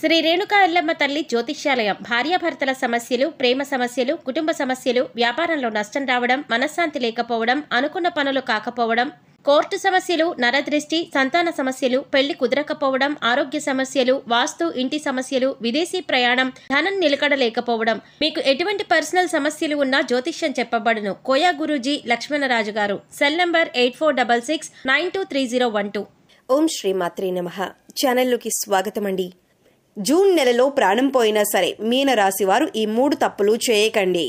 శ్రీ రేణుకా ఎల్లమ్మ తల్లి జ్యోతిష్యాలయం. భార్యాభర్తల సమస్యలు, ప్రేమ సమస్యలు, కుటుంబ సమస్యలు, వ్యాపారంలో నష్టం రావడం, మనశ్శాంతి లేకపోవడం, అనుకున్న పనులు కాకపోవడం, కోర్టు సమస్యలు, నరదృష్టి, సంతాన సమస్యలు, పెళ్లి కుదరకపోవడం, ఆరోగ్య సమస్యలు, వాస్తు, ఇంటి సమస్యలు, విదేశీ ప్రయాణం, ధనం నిలకడలేకపోవడం, మీకు ఎటువంటి పర్సనల్ సమస్యలు ఉన్నా జ్యోతిష్యం చెప్పబడును. కోయా గురూజీ లక్ష్మణరాజు గారు. Cell number 8466923012. ఓం శ్రీ మాత్రే నమః. ఛానల్లోకి స్వాగతమండి. జూన్ నెలలో ప్రాణం పోయినా సరే మీనరాశి వారు ఈ 3 తప్పులు చేయకండి.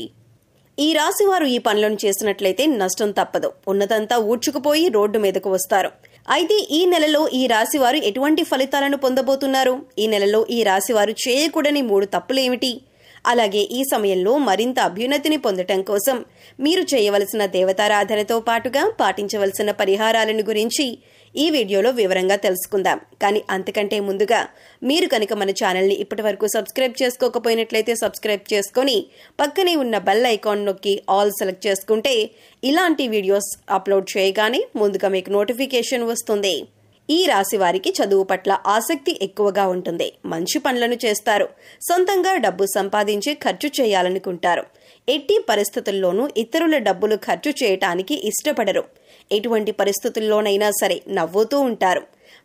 ఈ రాశివారు ఈ పనులను చేసినట్లయితే నష్టం తప్పదు. ఉన్నదంతా ఊడ్చుకుపోయి రోడ్డు మీదకు వస్తారు. అయితే ఈ నెలలో ఈ రాశివారు ఎటువంటి ఫలితాలను పొందబోతున్నారు? ఈ నెలలో ఈ రాశివారు చేయకూడని 3 తప్పులేమిటి? అలాగే ఈ సమయంలో మరింత అభ్యున్నతిని పొందటం కోసం మీరు చేయవలసిన దేవతారాధనతో పాటుగా పాటించవలసిన పరిహారాలను గురించి ఈ వీడియోలో వివరంగా తెలుసుకుందాం. కానీ అంతకంటే ముందుగా మీరు కనుక మన ఛానల్ని ఇప్పటివరకు సబ్స్క్రైబ్ చేసుకోకపోయినట్లయితే సబ్స్క్రైబ్ చేసుకొని పక్కనే ఉన్న బెల్ ఐకాన్ నొక్కి ఆల్ సెలెక్ట్ చేసుకుంటే ఇలాంటి వీడియోస్ అప్లోడ్ చేయగానే ముందుగా మీకు నోటిఫికేషన్ వస్తుంది. ఈ రాశి వారికి చదువు పట్ల ఆసక్తి ఎక్కువగా ఉంటుంది. మంచి పనులను చేస్తారు. సొంతంగా డబ్బు సంపాదించి ఖర్చు చేయాలనుకుంటారు. ఎట్టి పరిస్థితుల్లోనూ ఇతరుల డబ్బులు ఖర్చు చేయటానికి ఇష్టపడరు. ఎటువంటి పరిస్థితుల్లోనైనా సరే నవ్వుతూ ఉంటారు.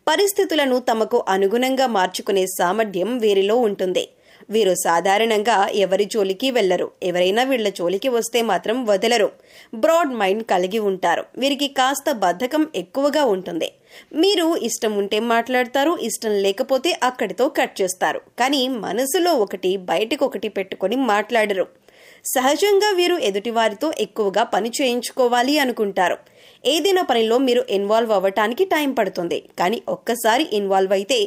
పరిస్థితులను తమకు అనుగుణంగా మార్చుకునే సామర్థ్యం వీరిలో ఉంటుంది. వీరు సాధారణంగా ఎవరి జోలికి వెళ్లరు. ఎవరైనా వీళ్ల జోలికి వస్తే మాత్రం వదలరు. బ్రాడ్ మైండ్ కలిగి ఉంటారు. వీరికి కాస్త బద్ధకం ఎక్కువగా ఉంటుంది. మీరు ఇష్టం ఉంటే మాట్లాడతారు, ఇష్టం లేకపోతే అక్కడితో కట్ చేస్తారు. కానీ మనసులో ఒకటి బయటకు ఒకటి పెట్టుకొని మాట్లాడరు. సహజంగా వీరు ఎదుటివారితో ఎక్కువగా పని చేయించుకోవాలి అనుకుంటారు. ఏదైనా పనిలో మీరు ఇన్వాల్వ్ అవ్వటానికి టైం పడుతుంది. కానీ ఒక్కసారి ఇన్వాల్వ్ అయితే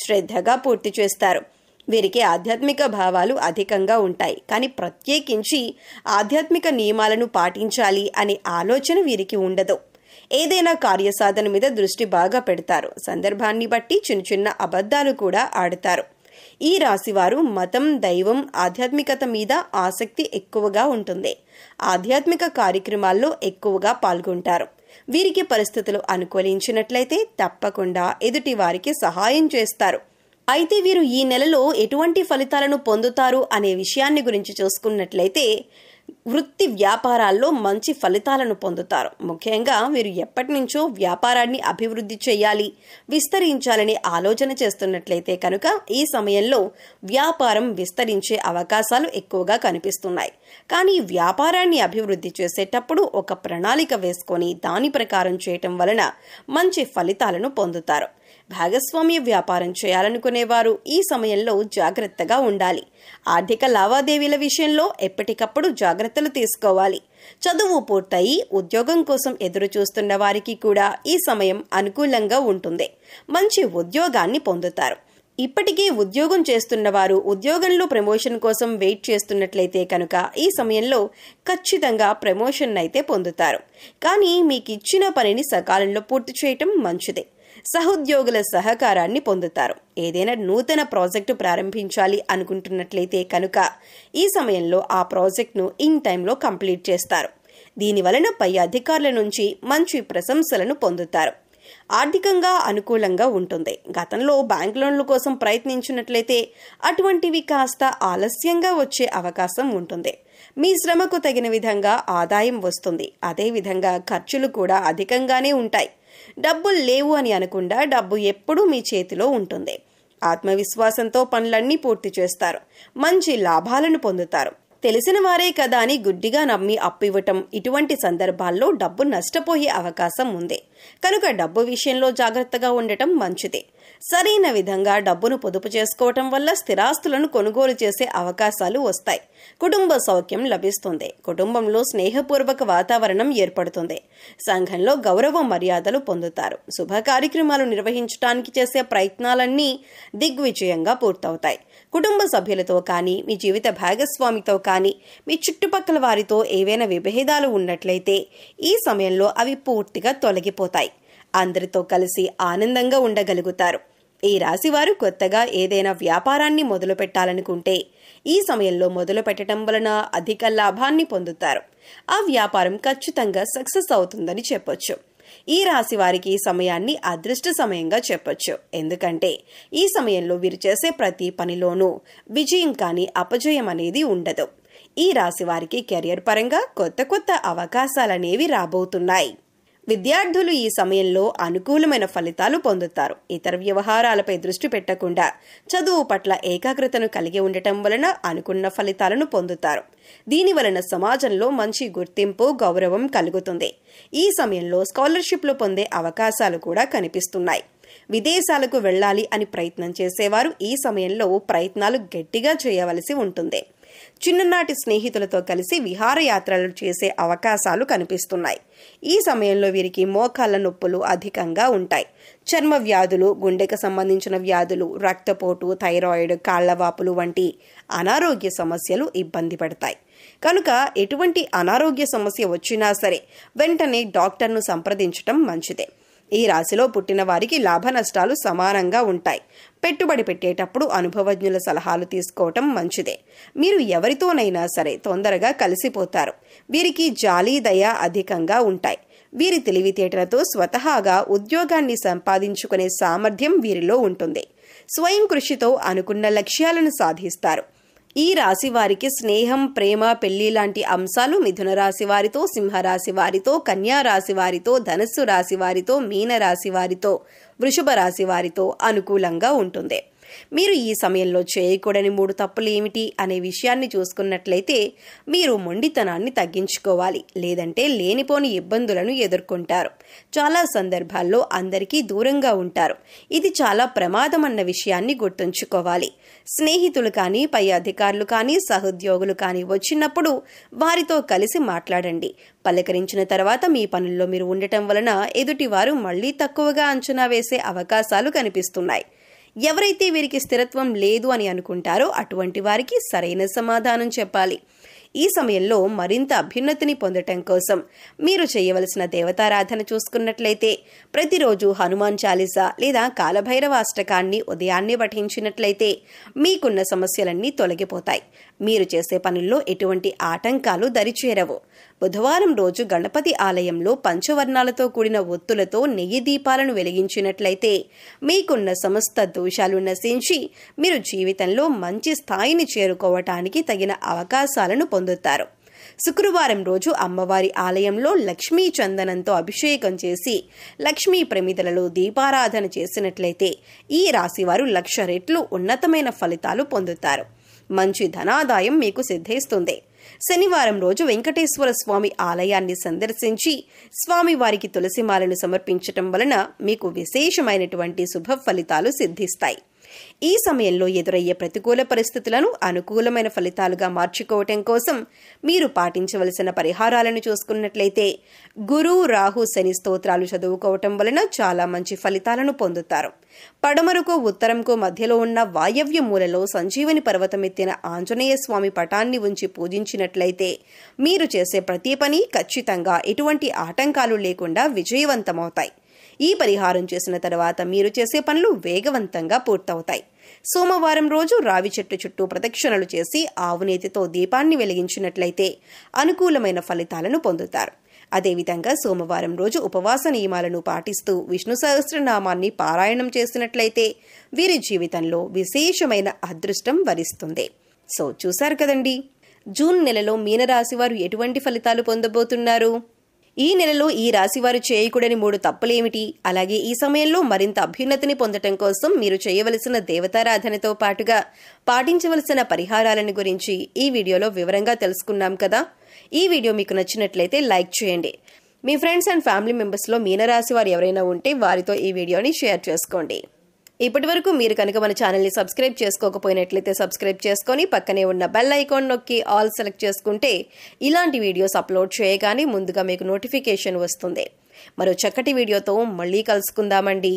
శ్రద్ధగా పూర్తి చేస్తారు. వీరికి ఆధ్యాత్మిక భావాలు అధికంగా ఉంటాయి. కానీ ప్రత్యేకించి ఆధ్యాత్మిక నియమాలను పాటించాలి అనే ఆలోచన వీరికి ఉండదు. ఏదైనా కార్యసాధన మీద దృష్టి బాగా పెడతారు. సందర్భాన్ని బట్టి చిన్న చిన్న అబద్ధాలు కూడా ఆడతారు. ఈ రాశివారు మతం, దైవం, ఆధ్యాత్మికత మీద ఆసక్తి ఎక్కువగా ఉంటుంది. ఆధ్యాత్మిక కార్యక్రమాల్లో ఎక్కువగా పాల్గొంటారు. వీరికి పరిస్థితులు అనుకూలించినట్లయితే తప్పకుండా ఎదుటి వారికి సహాయం చేస్తారు. అయితే వీరు ఈ నెలలో ఎటువంటి ఫలితాలను పొందుతారు అనే విషయాన్ని గురించి చూసుకున్నట్లయితే వృత్తి వ్యాపారాల్లో మంచి ఫలితాలను పొందుతారు. ముఖ్యంగా వీరు ఎప్పటి నుంచో వ్యాపారాన్ని అభివృద్ధి చేయాలి, విస్తరించాలని ఆలోచన చేస్తున్నట్లయితే కనుక ఈ సమయంలో వ్యాపారం విస్తరించే అవకాశాలు ఎక్కువగా కనిపిస్తున్నాయి. కానీ వ్యాపారాన్ని అభివృద్ధి చేసేటప్పుడు ఒక ప్రణాళిక వేసుకొని దాని ప్రకారం చేయటం వలన మంచి ఫలితాలను పొందుతారు. భాగస్వామ్య వ్యాపారం చేయాలనుకునేవారు ఈ సమయంలో జాగ్రత్తగా ఉండాలి. ఆర్థిక లావాదేవీల విషయంలో ఎప్పటికప్పుడు జాగ్రత్తలు తీసుకోవాలి. చదువు పూర్తయి ఉద్యోగం కోసం ఎదురు చూస్తున్న వారికి కూడా ఈ సమయం అనుకూలంగా ఉంటుంది. మంచి ఉద్యోగాన్ని పొందుతారు. ఇప్పటికే ఉద్యోగం చేస్తున్న వారు ఉద్యోగంలో ప్రమోషన్ కోసం వెయిట్ చేస్తున్నట్లయితే కనుక ఈ సమయంలో ఖచ్చితంగా ప్రమోషన్ అయితే పొందుతారు. కానీ మీకు ఇచ్చిన పనిని సకాలంలో పూర్తి చేయటం మంచిదే. సహోద్యోగుల సహకారాన్ని పొందుతారు. ఏదైనా నూతన ప్రాజెక్టు ప్రారంభించాలి అనుకుంటున్నట్లయితే కనుక ఈ సమయంలో ఆ ప్రాజెక్టును ఇన్ టైంలో కంప్లీట్ చేస్తారు. దీనివలన పై అధికారుల నుంచి మంచి ప్రశంసలను పొందుతారు. ఆర్థికంగా అనుకూలంగా ఉంటుంది. గతంలో బ్యాంక్ లోన్ల కోసం ప్రయత్నించినట్లయితే అటువంటివి కాస్త ఆలస్యంగా వచ్చే అవకాశం ఉంటుంది. మీ శ్రమకు తగిన విధంగా ఆదాయం వస్తుంది. అదేవిధంగా ఖర్చులు కూడా అధికంగానే ఉంటాయి. డబ్బులు లేవు అని అనకుండా డబ్బు ఎప్పుడూ మీ చేతిలో ఉంటుంది. ఆత్మవిశ్వాసంతో పనులన్నీ పూర్తి చేస్తారు. మంచి లాభాలను పొందుతారు. తెలిసిన వారే కదా అని గుడ్డిగా నమ్మి అప్పివ్వటం, ఇటువంటి సందర్భాల్లో డబ్బు నష్టపోయే అవకాశం ఉంది. కనుక డబ్బు విషయంలో జాగ్రత్తగా ఉండటం మంచిదే. సరైన విధంగా డబ్బును పొదుపు చేసుకోవటం వల్ల స్థిరాస్తులను కొనుగోలు చేసే అవకాశాలు వస్తాయి. కుటుంబ సౌఖ్యం లభిస్తుంది. కుటుంబంలో స్నేహపూర్వక వాతావరణం ఏర్పడుతుంది. సంఘంలో గౌరవ మర్యాదలు పొందుతారు. శుభ కార్యక్రమాలు నిర్వహించడానికి చేసే ప్రయత్నాలన్నీ దిగ్విజయంగా పూర్తవుతాయి. కుటుంబ సభ్యులతో కానీ, మీ జీవిత భాగస్వామితో కానీ, మీ చుట్టుపక్కల వారితో ఏవైనా విభేదాలు ఉన్నట్లయితే ఈ సమయంలో అవి పూర్తిగా తొలగిపోతాయి. అందరితో కలిసి ఆనందంగా ఉండగలుగుతారు. ఈ రాశివారు కొత్తగా ఏదైనా వ్యాపారాన్ని మొదలు పెట్టాలనుకుంటే ఈ సమయంలో మొదలు పెట్టడం వలన అధిక లాభాన్ని పొందుతారు. ఆ వ్యాపారం ఖచ్చితంగా సక్సెస్ అవుతుందని చెప్పొచ్చు. ఈ రాశి వారికి ఈ సమయాన్ని అదృష్ట సమయంగా చెప్పొచ్చు. ఎందుకంటే ఈ సమయంలో వీరు చేసే ప్రతి పనిలోనూ విజయం కానీ అపజయం అనేది ఉండదు. ఈ రాశి వారికి కెరియర్ పరంగా కొత్త అవకాశాలనేవి రాబోతున్నాయి. విద్యార్థులు ఈ సమయంలో అనుకూలమైన ఫలితాలు పొందుతారు. ఇతర వ్యవహారాలపై దృష్టి పెట్టకుండా చదువు పట్ల ఏకాగ్రతను కలిగి ఉండటం వలన అనుకున్న ఫలితాలను పొందుతారు. దీని వలన సమాజంలో మంచి గుర్తింపు, గౌరవం కలుగుతుంది. ఈ సమయంలో స్కాలర్షిప్లు పొందే అవకాశాలు కూడా కనిపిస్తున్నాయి. విదేశాలకు వెళ్లాలి అని ప్రయత్నం చేసేవారు ఈ సమయంలో ప్రయత్నాలు గట్టిగా చేయవలసి ఉంటుంది. చిన్ననాటి స్నేహితులతో కలిసి విహారయాత్రలు చేసే అవకాశాలు కనిపిస్తున్నాయి. ఈ సమయంలో వీరికి మోకాళ్ల నొప్పులు అధికంగా ఉంటాయి. చర్మ వ్యాధులు, గుండెకు సంబంధించిన వ్యాధులు, రక్తపోటు, థైరాయిడ్, కాళ్లవాపులు వంటి అనారోగ్య సమస్యలు ఇబ్బంది పడతాయి. కనుక ఎటువంటి అనారోగ్య సమస్య వచ్చినా సరే వెంటనే డాక్టర్ను సంప్రదించటం మంచిదే. ఈ రాశిలో పుట్టిన వారికి లాభ నష్టాలు సమానంగా ఉంటాయి. పెట్టుబడి పెట్టేటప్పుడు అనుభవజ్ఞుల సలహాలు తీసుకోవటం మంచిదే. మీరు ఎవరితోనైనా సరే తొందరగా కలిసిపోతారు. వీరికి జాలి, దయ అధికంగా ఉంటాయి. వీరి తెలివితేటలతో స్వతహాగా ఉద్యోగాన్ని సంపాదించుకునే సామర్థ్యం వీరిలో ఉంటుంది. స్వయం కృషితో అనుకున్న లక్ష్యాలను సాధిస్తారు. ఈ రాశి వారికి స్నేహం, ప్రేమ, పెళ్లి లాంటి అంశాలు మిథున రాశి వారితో, సింహరాశి వారితో, కన్యా రాశి వారితో, ధనస్సు రాశి వారితో, మీన రాశి వారితో, వృషభ రాశి వారితో అనుకూలంగా ఉంటుంది. మీరు ఈ సమయంలో చేయకూడని 3 తప్పులు ఏమిటి అనే విషయాన్ని చూసుకున్నట్లయితే మీరు మొండితనాన్ని తగ్గించుకోవాలి. లేదంటే లేనిపోని ఇబ్బందులను ఎదుర్కొంటారు. చాలా సందర్భాల్లో అందరికీ దూరంగా ఉంటారు. ఇది చాలా ప్రమాదం అన్న విషయాన్ని గుర్తుంచుకోవాలి. స్నేహితులు కానీ, పై అధికారులు కానీ, సహోద్యోగులు కానీ వచ్చినప్పుడు వారితో కలిసి మాట్లాడండి. పలకరించిన తర్వాత మీ పనుల్లో మీరు ఉండటం వలన ఎదుటివారు మళ్లీ తక్కువగా అంచనా వేసే అవకాశాలు కనిపిస్తున్నాయి. ఎవరైతే వీరికి స్థిరత్వం లేదు అని అనుకుంటారో అటువంటి వారికి సరైన సమాధానం చెప్పాలి. ఈ సమయంలో మరింత అభ్యున్నతిని పొందటం కోసం మీరు చేయవలసిన దేవతారాధన చూసుకున్నట్లయితే ప్రతిరోజు హనుమాన్ చాలీసా లేదా కాలభైరవ అష్టకాన్ని ఉదయాన్నే పఠించినట్లయితే మీకున్న సమస్యలన్నీ తొలగిపోతాయి. మీరు చేసే పనుల్లో ఎటువంటి ఆటంకాలు దరిచేరవు. బుధవారం రోజు గణపతి ఆలయంలో పంచవర్ణాలతో కూడిన ఒత్తులతో నెయ్యి దీపాలను వెలిగించినట్లయితే మీకున్న సమస్త దోషాలు నశించి మీరు జీవితంలో మంచి స్థాయిని చేరుకోవటానికి తగిన అవకాశాలను పొందుతారు. శుక్రవారం రోజు అమ్మవారి ఆలయంలో లక్ష్మీ చందనంతో అభిషేకం చేసి లక్ష్మీ ప్రమిదలలో దీపారాధన చేసినట్లయితే ఈ రాశివారు 1,00,000 రెట్లు ఉన్నతమైన ఫలితాలు పొందుతారు. మంచి ధనాదాయం మీకు సిద్ధిస్తుంది. శనివారం రోజు వెంకటేశ్వర స్వామి ఆలయాన్ని సందర్శించి స్వామివారికి తులసిమాలను సమర్పించటం వలన మీకు విశేషమైనటువంటి శుభ ఫలితాలు సిద్ధిస్తాయి. ఈ సమయంలో ఎదురయ్యే ప్రతికూల పరిస్థితులను అనుకూలమైన ఫలితాలుగా మార్చుకోవటం కోసం మీరు పాటించవలసిన పరిహారాలను చూసుకున్నట్లయితే గురు, రాహు, శని స్తోత్రాలు చదువుకోవటం వలన చాలా మంచి ఫలితాలను పొందుతారు. పడమరకు, ఉత్తరంకు మధ్యలో ఉన్న వాయవ్య మూలలో సంజీవని పర్వతం ఎత్తిన ఆంజనేయ స్వామి పటాన్ని ఉంచి పూజించినట్లయితే మీరు చేసే ప్రతి పని ఖచ్చితంగా ఎటువంటి ఆటంకాలు లేకుండా విజయవంతమవుతాయి. ఈ పరిహారం చేసిన తర్వాత మీరు చేసే పనులు వేగవంతంగా పూర్తవుతాయి. సోమవారం రోజు రావి చెట్టు చుట్టూ ప్రదక్షిణలు చేసి ఆవునేతితో దీపాన్ని వెలిగించినట్లయితే అనుకూలమైన ఫలితాలను పొందుతారు. అదేవిధంగా సోమవారం రోజు ఉపవాస నియమాలను పాటిస్తూ విష్ణు సహస్రనామాన్ని పారాయణం చేసినట్లయితే వీరి జీవితంలో విశేషమైన అదృష్టం వరిస్తుంది. సో చూశారు కదండి, జూన్ నెలలో మీనరాశి వారు ఎటువంటి ఫలితాలు పొందబోతున్నారు. ఈ నెలలో ఈ రాశివారు చేయకూడని 3 తప్పులేమిటి, అలాగే ఈ సమయంలో మరింత అభ్యున్నతిని పొందటం కోసం మీరు చేయవలసిన దేవతారాధనతో పాటుగా పాటించవలసిన పరిహారాలను గురించి ఈ వీడియోలో వివరంగా తెలుసుకున్నాం కదా. ఈ వీడియో మీకు నచ్చినట్లయితే లైక్ చేయండి. మీ ఫ్రెండ్స్ అండ్ ఫ్యామిలీ మెంబర్స్లో మీనరాశి వారు ఎవరైనా ఉంటే వారితో ఈ వీడియోని షేర్ చేసుకోండి. ఇప్పటి వరకు మీరు కనుక మన ఛానల్ని సబ్స్క్రైబ్ చేసుకోకపోయినట్లయితే సబ్స్క్రైబ్ చేసుకొని పక్కనే ఉన్న బెల్ ఐకాన్ నొక్కి ఆల్ సెలెక్ట్ చేసుకుంటే ఇలాంటి వీడియోస్ అప్లోడ్ చేయగానే ముందుగా మీకు నోటిఫికేషన్ వస్తుంది. మరో చక్కటి వీడియోతో మళ్ళీ కలుసుకుందామండి.